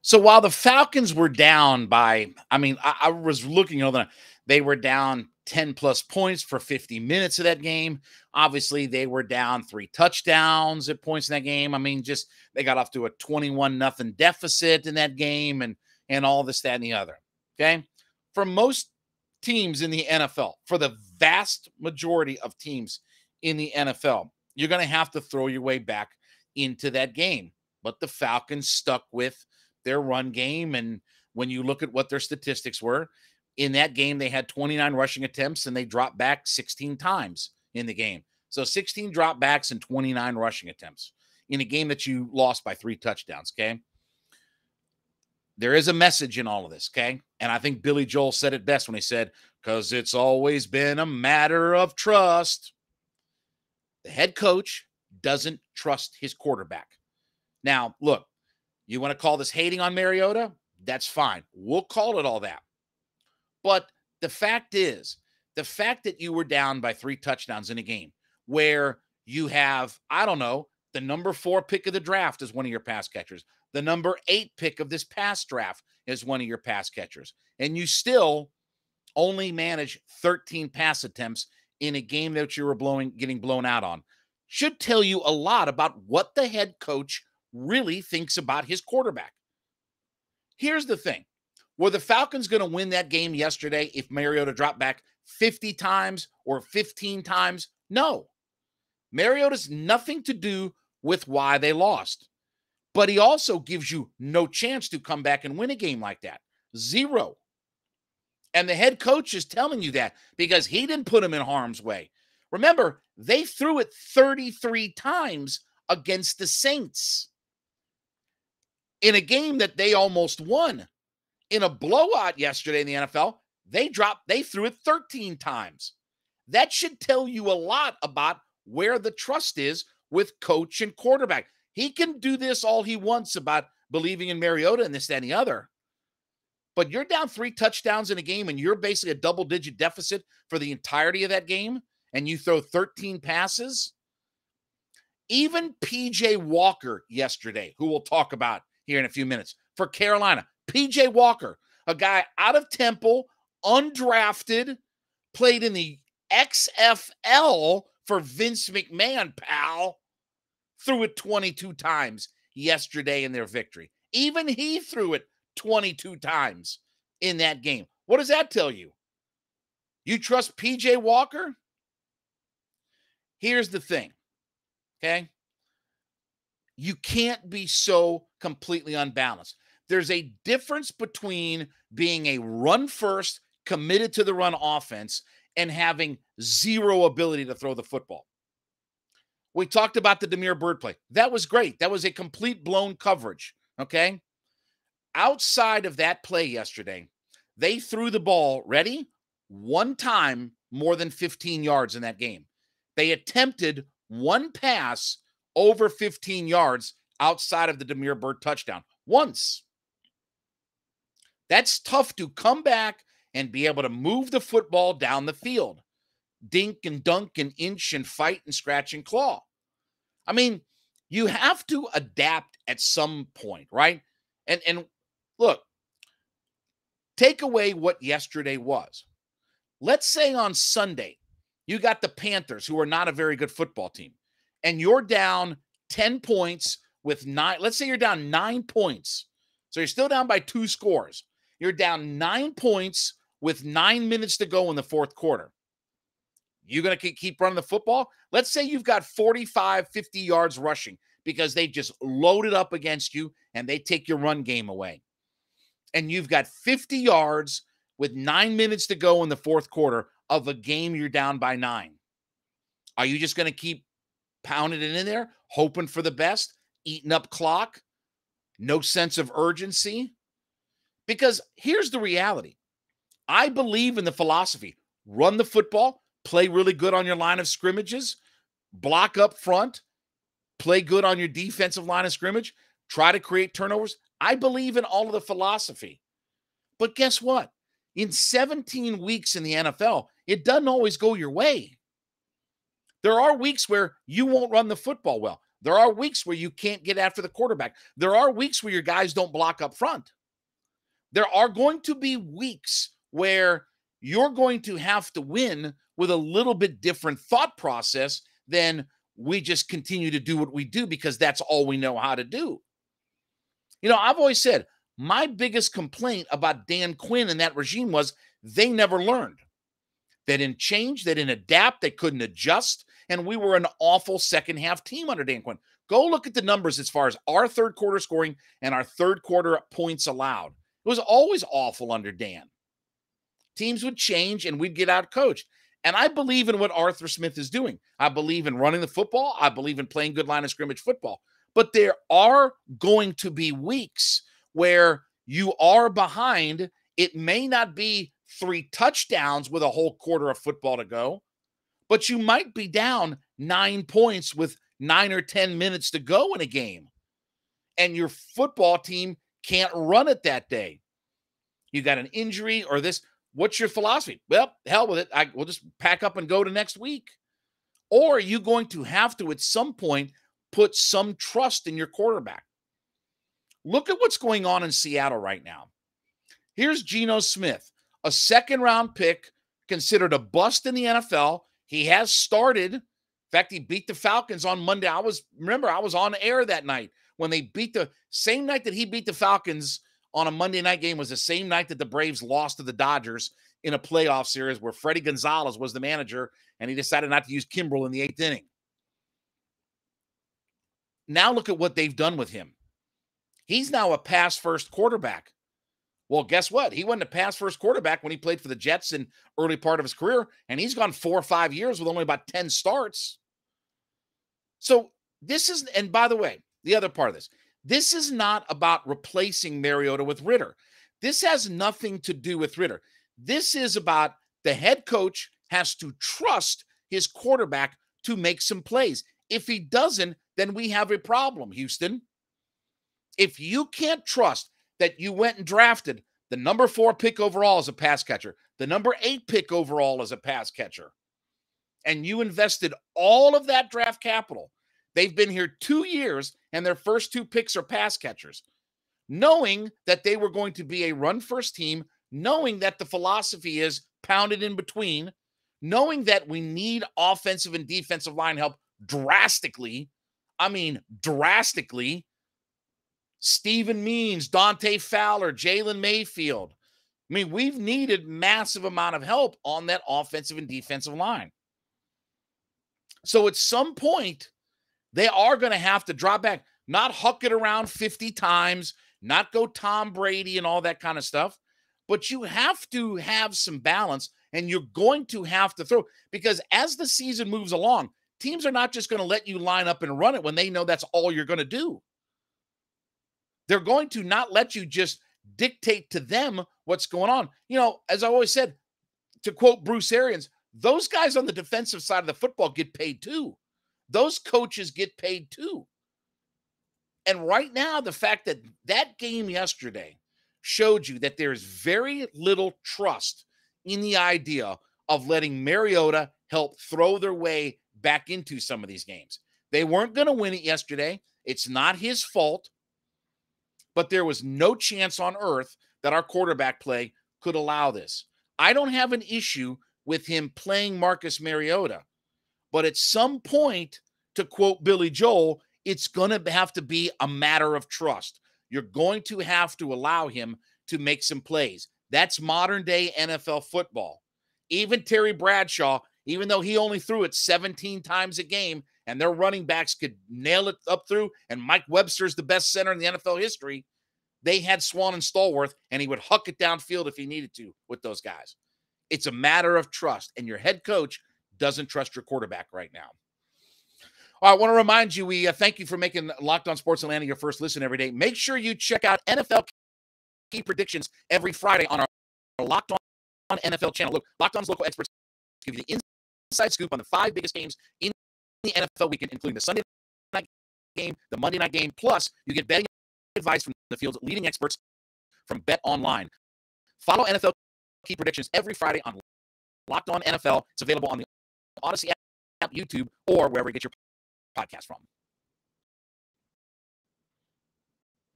So while the Falcons were down by, I was looking over that, they were down 10 plus points for 50 minutes of that game. Obviously, they were down 3 touchdowns at points in that game. Just they got off to a 21-0 deficit in that game and all this, that, and the other. Okay. For most teams in the NFL, for the vast majority of teams in the NFL, you're going to have to throw your way back into that game. But the Falcons stuck with their run game. And when you look at what their statistics were in that game, they had 29 rushing attempts and they dropped back 16 times in the game. So 16 dropbacks and 29 rushing attempts in a game that you lost by 3 touchdowns. Okay. There is a message in all of this. Okay. And I think Billy Joel said it best when he said, because it's always been a matter of trust. The head coach doesn't trust his quarterback. Now, look, you want to call this hating on Mariota? That's fine. We'll call it all that. But the fact is, the fact that you were down by 3 touchdowns in a game where you have, the number 4 pick of the draft is one of your pass catchers. The number 8 pick of this past draft is one of your pass catchers. And you still only manage 13 pass attempts in a game that you were getting blown out on. Should tell you a lot about what the head coach really thinks about his quarterback. Here's the thing. Were the Falcons going to win that game yesterday if Mariota dropped back 50 times or 15 times? No. Mariota's nothing to do with why they lost. But he also gives you no chance to come back and win a game like that. 0. And the head coach is telling you that because he didn't put him in harm's way. Remember, they threw it 33 times against the Saints in a game that they almost won. In a blowout yesterday in the NFL, they threw it 13 times. That should tell you a lot about where the trust is with coach and quarterback. He can do this all he wants about believing in Mariota and this, that, and the other. But you're down 3 touchdowns in a game and you're basically a double-digit deficit for the entirety of that game, and you throw 13 passes. Even P.J. Walker yesterday, who we'll talk about here in a few minutes, for Carolina. P.J. Walker, a guy out of Temple, undrafted, played in the XFL for Vince McMahon, pal, threw it 22 times yesterday in their victory. Even he threw it 22 times in that game. What does that tell you? You trust P.J. Walker? Here's the thing, okay? You can't be so completely unbalanced. There's a difference between being a run-first, committed to the run offense, and having 0 ability to throw the football. We talked about the Damiere Byrd play. That was great. That was a complete blown coverage, okay? Outside of that play yesterday, they threw the ball, ready? 1 time more than 15 yards in that game. They attempted 1 pass over 15 yards outside of the Damiere Byrd touchdown. Once. That's tough to come back and be able to move the football down the field. Dink and dunk and inch and fight and scratch and claw. You have to adapt at some point, right? And look, take away what yesterday was. Let's say on Sunday, you got the Panthers, who are not a very good football team, and you're down 10 points with 9. Let's say you're down 9 points. So you're still down by 2 scores. You're down 9 points with 9 minutes to go in the 4th quarter. You going to keep running the football? Let's say you've got 45, 50 yards rushing because they just loaded up against you and they take your run game away. And you've got 50 yards with 9 minutes to go in the 4th quarter of a game you're down by 9. Are you just going to keep pounding it in there, hoping for the best, eating up clock, no sense of urgency? Because here's the reality. I believe in the philosophy. Run the football, play really good on your line of scrimmages, block up front, play good on your defensive line of scrimmage, try to create turnovers. I believe in all of the philosophy. But guess what? In 17 weeks in the NFL, it doesn't always go your way. There are weeks where you won't run the football well. There are weeks where you can't get after the quarterback. There are weeks where your guys don't block up front. There are going to be weeks where you're going to have to win with a little bit different thought process than we just continue to do what we do because that's all we know how to do. You know, I've always said my biggest complaint about Dan Quinn and that regime was they never learned. They didn't change. They didn't adapt. They couldn't adjust. And we were an awful second half team under Dan Quinn. Go look at the numbers as far as our third quarter scoring and our third quarter points allowed. It was always awful under Dan. Teams would change and we'd get out coached. And I believe in what Arthur Smith is doing. I believe in running the football. I believe in playing good line of scrimmage football. But there are going to be weeks where you are behind. It may not be 3 touchdowns with a whole quarter of football to go, but you might be down 9 points with 9 or 10 minutes to go in a game. And your football team can't run it that day. You got an injury or this. What's your philosophy? Well, hell with it. We'll just pack up and go to next week. Or are you going to have to, at some point, put some trust in your quarterback? Look at what's going on in Seattle right now. Here's Geno Smith, a second-round pick, considered a bust in the NFL. He has started. In fact, he beat the Falcons on Monday. I was on air that night when they beat the same night that he beat the Falcons on a Monday night game was the same night that the Braves lost to the Dodgers in a playoff series where Freddie Gonzalez was the manager and he decided not to use Kimbrel in the 8th inning. Now look at what they've done with him. He's now a pass-first quarterback. Well, guess what? He wasn't a pass-first quarterback when he played for the Jets in early part of his career, and he's gone 4 or 5 years with only about 10 starts. So this is, and by the way, the other part of this is not about replacing Mariota with Ritter. This has nothing to do with Ritter. This is about the head coach has to trust his quarterback to make some plays. If he doesn't, then we have a problem, Houston. If you can't trust that you went and drafted the number 4 pick overall as a pass catcher, the number 8 pick overall as a pass catcher, and you invested all of that draft capital, they've been here 2 years, and their first 2 picks are pass catchers, knowing that they were going to be a run-first team, knowing that the philosophy is pounded in between, knowing that we need offensive and defensive line help drastically. I mean, drastically. Steven Means, Dante Fowler, Jalen Mayfield. I mean, we've needed massive amount of help on that offensive and defensive line. So at some point, they are going to have to drop back, not huck it around 50 times, not go Tom Brady and all that kind of stuff, but you have to have some balance, and you're going to have to throw, because as the season moves along, teams are not just going to let you line up and run it when they know that's all you're going to do. They're going to not let you just dictate to them what's going on. You know, as I always said, to quote Bruce Arians, those guys on the defensive side of the football get paid too. Those coaches get paid too. And right now, the fact that that game yesterday showed you that there's very little trust in the idea of letting Mariota help throw their way back into some of these games. They weren't going to win it yesterday. It's not his fault. But there was no chance on earth that our quarterback play could allow this. I don't have an issue with him playing Marcus Mariota. But at some point, to quote Billy Joel, it's going to have to be a matter of trust. You're going to have to allow him to make some plays. That's modern-day NFL football. Even Terry Bradshaw, even though he only threw it 17 times a game, and their running backs could nail it up through, and Mike Webster's the best center in the NFL history, they had Swan and Stallworth, and he would huck it downfield if he needed to with those guys. It's a matter of trust, and your head coach doesn't trust your quarterback right now. All right, I want to remind you, we thank you for making Locked On Sports Atlanta your first listen every day. Make sure you check out NFL Key Predictions every Friday on our Locked On NFL channel. Look, Locked On's local experts give you the inside scoop on the 5 biggest games in the NFL weekend, including the Sunday night game, the Monday night game, plus you get betting advice from the field's leading experts from BetOnline. Follow NFL Key Predictions every Friday on Locked On NFL. It's available on the Odyssey app, YouTube, or wherever you get your podcast from.